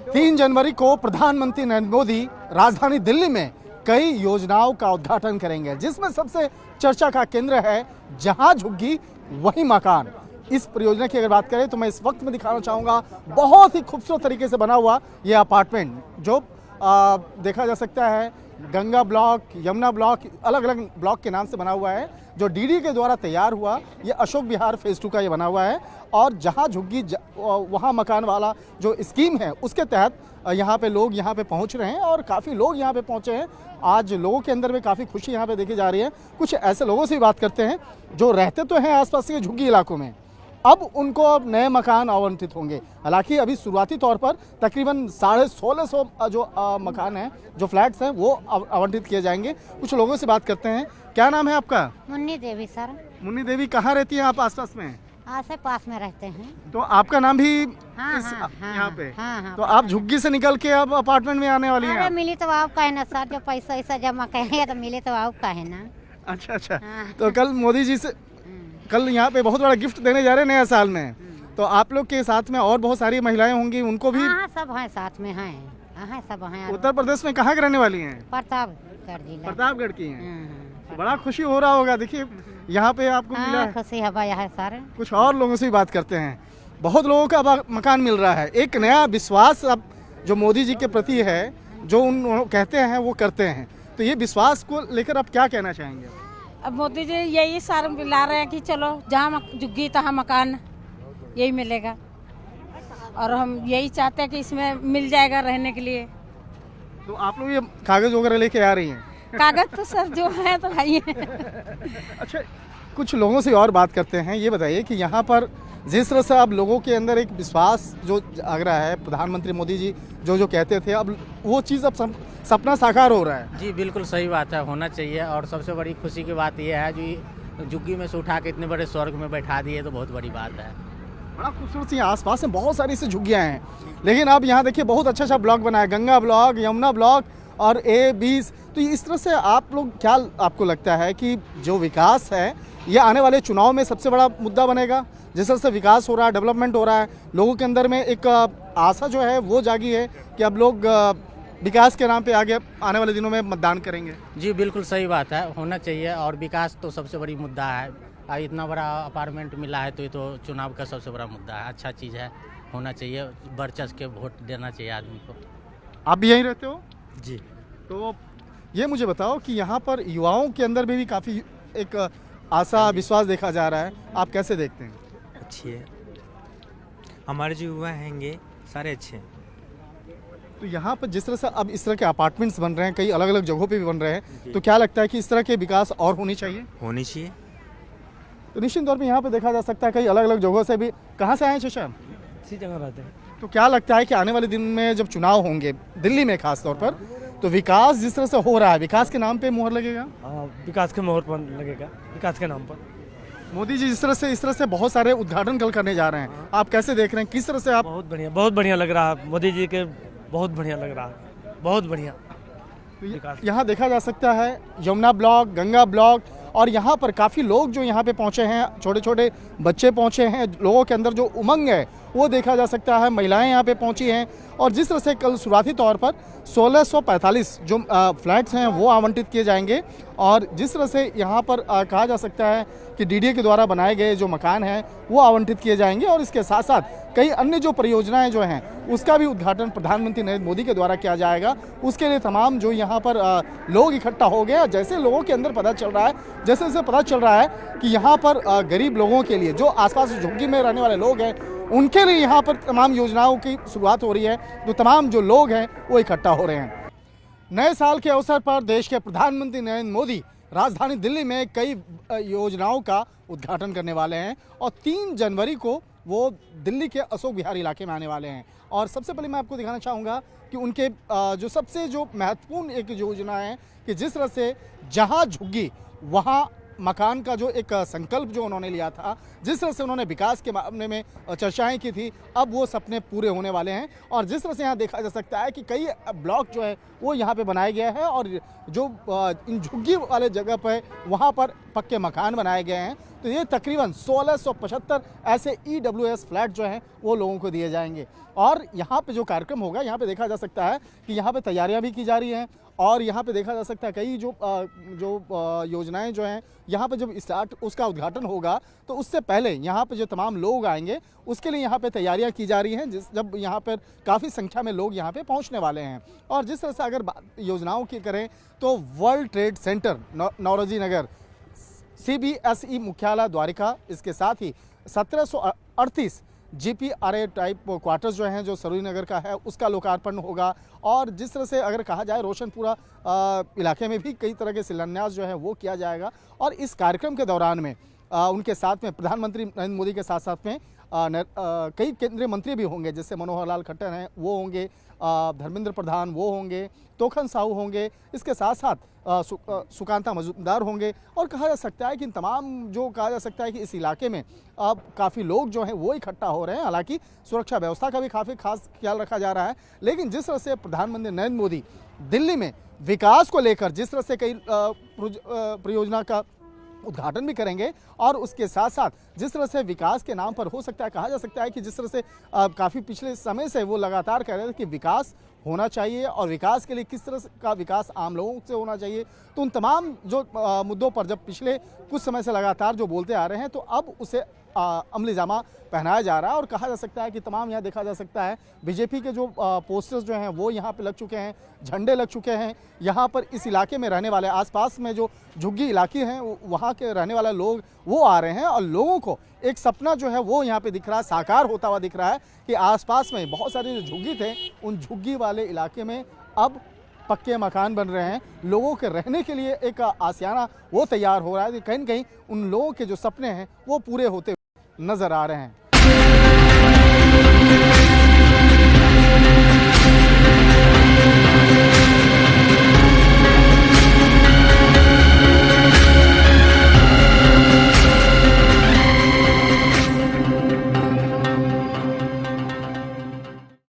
3 जनवरी को प्रधानमंत्री नरेंद्र मोदी राजधानी दिल्ली में कई योजनाओं का उद्घाटन करेंगे, जिसमें सबसे चर्चा का केंद्र है जहां झुग्गी वहीं मकान। इस परियोजना की अगर बात करें तो मैं इस वक्त में दिखाना चाहूँगा बहुत ही खूबसूरत तरीके से बना हुआ ये अपार्टमेंट, जो देखा जा सकता है गंगा ब्लॉक, यमुना ब्लॉक, अलग अलग ब्लॉक के नाम से बना हुआ है। जो डीडी के द्वारा तैयार हुआ ये अशोक विहार फेज 2 का ये बना हुआ है। और जहां झुग्गी वहां मकान वाला जो स्कीम है उसके तहत यहाँ पे लोग यहाँ पे पहुँच रहे हैं और काफ़ी लोग यहाँ पे पहुँचे हैं। आज लोगों के अंदर में काफ़ी खुशी यहाँ पे देखी जा रही है। कुछ ऐसे लोगों से भी बात करते हैं जो रहते तो हैं आसपास के झुग्गी इलाकों में, अब उनको अब नए मकान आवंटित होंगे। हालांकि अभी शुरुआती तौर पर तकरीबन 1650 जो मकान हैं, जो फ्लैट्स हैं, वो आवंटित किए जाएंगे। कुछ लोगों से बात करते हैं। क्या नाम है आपका? मुन्नी देवी सर। मुन्नी देवी, कहाँ रहती हैं आप? आसपास में? आसे पास में रहते हैं। तो आपका नाम भी हाँ, इस हाँ, यहाँ पे? हाँ, तो आप झुग्गी से निकल के अब अपार्टमेंट में आने वाली हैं? अरे मिली तो आप कहे ना सर, जो पैसा ऐसा जमा करेंगे तो मिले तो आप कहे ना। अच्छा अच्छा। हाँ। तो कल मोदी जी से कल यहाँ पे बहुत बड़ा गिफ्ट देने जा रहे हैं नया साल में, तो आप लोग के साथ में और बहुत सारी महिलाएं होंगी, उनको भी? हाँ सब हैं साथ में हैं, हाँ सब हैं। उत्तर प्रदेश में कहाँ के रहने वाली हैं? प्रतापगढ़ जिला। प्रतापगढ़ की हैं। हाँ, बड़ा खुशी हो रहा होगा, देखिए यहाँ पे आपको मिला हाँ है। खुशी हवा है सर। कुछ और लोगों से भी बात करते हैं। बहुत लोगों का अब मकान मिल रहा है, एक नया विश्वास अब जो मोदी जी के प्रति है, जो उन कहते हैं वो करते हैं। तो ये विश्वास को लेकर आप क्या कहना चाहेंगे? अब मोदी जी यही सार ला रहे हैं कि चलो जहाँ झुग्गी तहाँ मकान यही मिलेगा, और हम यही चाहते हैं कि इसमें मिल जाएगा रहने के लिए। तो आप लोग ये कागज वगैरह लेके आ रही हैं? कागज तो सर जो है तो है। अच्छा, कुछ लोगों से और बात करते हैं। ये बताइए कि यहाँ पर जिस तरह से अब लोगों के अंदर एक विश्वास जो जाग रहा है, प्रधानमंत्री मोदी जी जो कहते थे, अब वो चीज़ अब सपना साकार हो रहा है। जी बिल्कुल सही बात है, होना चाहिए। और सबसे बड़ी खुशी की बात यह है जो झुग्गी में से उठा के इतने बड़े स्वर्ग में बैठा दिए, तो बहुत बड़ी बात है। बड़ा खूबसूरत सी आसपास में बहुत सारी सी झुग्गियाँ हैं, लेकिन अब यहाँ देखिए बहुत अच्छा ब्लॉक बना है, गंगा ब्लॉक, यमुना ब्लॉक और A20। तो इस तरह से आप लोग, क्या आपको लगता है कि जो विकास है ये आने वाले चुनाव में सबसे बड़ा मुद्दा बनेगा? जिस तरह से विकास हो रहा है, डेवलपमेंट हो रहा है, लोगों के अंदर में एक आशा जो है वो जागी है कि अब लोग विकास के नाम पे आगे आने वाले दिनों में मतदान करेंगे। जी बिल्कुल सही बात है, होना चाहिए। और विकास तो सबसे बड़ी मुद्दा है। इतना बड़ा अपार्टमेंट मिला है तो ये तो चुनाव का सबसे बड़ा मुद्दा है। अच्छा चीज़ है, होना चाहिए। बढ़ चढ़ के वोट देना चाहिए आदमी को। आप भी यहीं रहते हो? जी। तो ये मुझे बताओ कि यहाँ पर युवाओं के अंदर भी काफ़ी एक आशा, विश्वास देखा जा रहा है, आप कैसे देखते हैं? अच्छी है, हमारे जो युवा हैंगे सारे अच्छे हैं। तो यहाँ पर जिस तरह से अब इस तरह के अपार्टमेंट्स बन रहे हैं, कई अलग अलग जगहों पे भी बन रहे हैं, तो क्या लगता है कि इस तरह के विकास और होनी चाहिए? होनी चाहिए। तो निश्चित तौर पे यहाँ पे देखा जा सकता है कई अलग अलग जगहों से भी। कहाँ से आए हैं चाचा? इसी जगह रहते हैं। तो क्या लगता है कि आने वाले दिन में जब चुनाव होंगे दिल्ली में खास तौर पर, तो विकास जिस तरह से हो रहा है, विकास के नाम पे मोहर लगेगा? विकास के मोहर पर लगेगा, विकास के नाम पर। मोदी जी इस तरह से बहुत सारे उद्घाटन कल करने जा रहे हैं, आप कैसे देख रहे हैं? किस तरह से आप? बहुत बढ़िया लग रहा है मोदी जी के, बहुत बढ़िया लग रहा है, बहुत बढ़िया। यहाँ देखा जा सकता है यमुना ब्लॉक, गंगा ब्लॉक, और यहाँ पर काफ़ी लोग जो यहाँ पे पहुँचे हैं, छोटे छोटे बच्चे पहुँचे हैं, लोगों के अंदर जो उमंग है वो देखा जा सकता है। महिलाएं यहाँ पे पहुँची हैं और जिस तरह से कल शुरुआती तौर पर 1645 जो फ्लैट्स हैं वो आवंटित किए जाएंगे, और जिस तरह से यहाँ पर कहा जा सकता है कि डीडीए के द्वारा बनाए गए जो मकान हैं वो आवंटित किए जाएंगे, और इसके साथ साथ कई अन्य जो परियोजनाएं जो हैं उसका भी उद्घाटन प्रधानमंत्री नरेंद्र मोदी के द्वारा किया जाएगा। उसके लिए तमाम जो यहाँ पर लोग इकट्ठा हो गए। जैसे लोगों के अंदर पता चल रहा है, जैसे पता चल रहा है कि यहाँ पर गरीब लोगों के लिए, जो आसपास झुग्गी में रहने वाले लोग हैं, उनके लिए यहाँ पर तमाम योजनाओं की शुरुआत हो रही है। तो तमाम जो लोग हैं वो इकट्ठा हो रहे हैं। नए साल के अवसर पर देश के प्रधानमंत्री नरेंद्र मोदी राजधानी दिल्ली में कई योजनाओं का उद्घाटन करने वाले हैं, और 3 जनवरी को वो दिल्ली के अशोक विहार इलाके में आने वाले हैं। और सबसे पहले मैं आपको दिखाना चाहूँगा कि उनके जो सबसे जो महत्वपूर्ण एक योजना है कि जिस तरह से जहाँ झुग्गी वहाँ मकान का जो एक संकल्प जो उन्होंने लिया था, जिस तरह से उन्होंने विकास के मामले में चर्चाएं की थी, अब वो सपने पूरे होने वाले हैं। और जिस तरह से यहाँ देखा जा सकता है कि कई ब्लॉक जो है वो यहाँ पे बनाए गए हैं और जो इन झुग्गी वाले जगह पर वहाँ पर पक्के मकान बनाए गए हैं। तो ये तकरीबन 1675 ऐसे EWS फ्लैट जो हैं वो लोगों को दिए जाएंगे। और यहाँ पे जो कार्यक्रम होगा, यहाँ पे देखा जा सकता है कि यहाँ पे तैयारियाँ भी की जा रही हैं और यहाँ पे देखा जा सकता है कई जो योजनाएं जो हैं, यहाँ पे जब स्टार्ट उसका उद्घाटन होगा तो उससे पहले यहाँ पे जो तमाम लोग आएंगे उसके लिए यहाँ पे तैयारियां की जा रही हैं, जब यहाँ पर काफ़ी संख्या में लोग यहाँ पे पहुँचने वाले हैं। और जिस तरह से अगर योजनाओं की करें तो वर्ल्ड ट्रेड सेंटर नौरोजी नगर, CBSE मुख्यालय द्वारिका, इसके साथ ही 1738 GPRA टाइप क्वार्टर्स जो हैं जो सरोजिनी नगर का है उसका लोकार्पण होगा। और जिस तरह से अगर कहा जाए रोशनपुरा इलाके में भी कई तरह के शिलान्यास जो है वो किया जाएगा। और इस कार्यक्रम के दौरान में उनके साथ में प्रधानमंत्री नरेंद्र मोदी के साथ साथ में कई केंद्रीय मंत्री भी होंगे, जैसे मनोहर लाल खट्टर हैं वो होंगे, धर्मेंद्र प्रधान वो होंगे, तोखन साहू होंगे, इसके साथ साथ सुकांता मजूमदार होंगे। और कहा जा सकता है कि तमाम जो कहा जा सकता है कि इस इलाके में अब काफ़ी लोग जो हैं वो इकट्ठा हो रहे हैं। हालांकि सुरक्षा व्यवस्था का भी काफ़ी खास ख्याल रखा जा रहा है, लेकिन जिस तरह से प्रधानमंत्री नरेंद्र मोदी दिल्ली में विकास को लेकर जिस तरह से कई परियोजना का उद्घाटन भी करेंगे और उसके साथ साथ जिस तरह से विकास के नाम पर हो सकता है, कहा जा सकता है कि जिस तरह से काफ़ी पिछले समय से वो लगातार कह रहे थे कि विकास होना चाहिए और विकास के लिए किस तरह का विकास आम लोगों से होना चाहिए, तो उन तमाम जो मुद्दों पर जब पिछले कुछ समय से लगातार जो बोलते आ रहे हैं तो अब उसे अमली जामा पहनाया जा रहा है। और कहा जा सकता है कि तमाम यहाँ देखा जा सकता है बीजेपी के जो पोस्टर्स जो हैं वो यहाँ पे लग चुके हैं, झंडे लग चुके हैं। यहाँ पर इस इलाके में रहने वाले आसपास में जो झुग्गी इलाके हैं वहाँ के रहने वाले लोग वो आ रहे हैं और लोगों को एक सपना जो है वो यहाँ पे दिख रहा है, साकार होता हुआ दिख रहा है कि आसपास में बहुत सारे जो झुग्गी थे उन झुग्गी वाले इलाके में अब पक्के मकान बन रहे हैं। लोगों के रहने के लिए एक आशियाना वो तैयार हो रहा है कि कहीं न कहीं उन लोगों के जो सपने हैं वो पूरे होते नजर आ रहे हैं।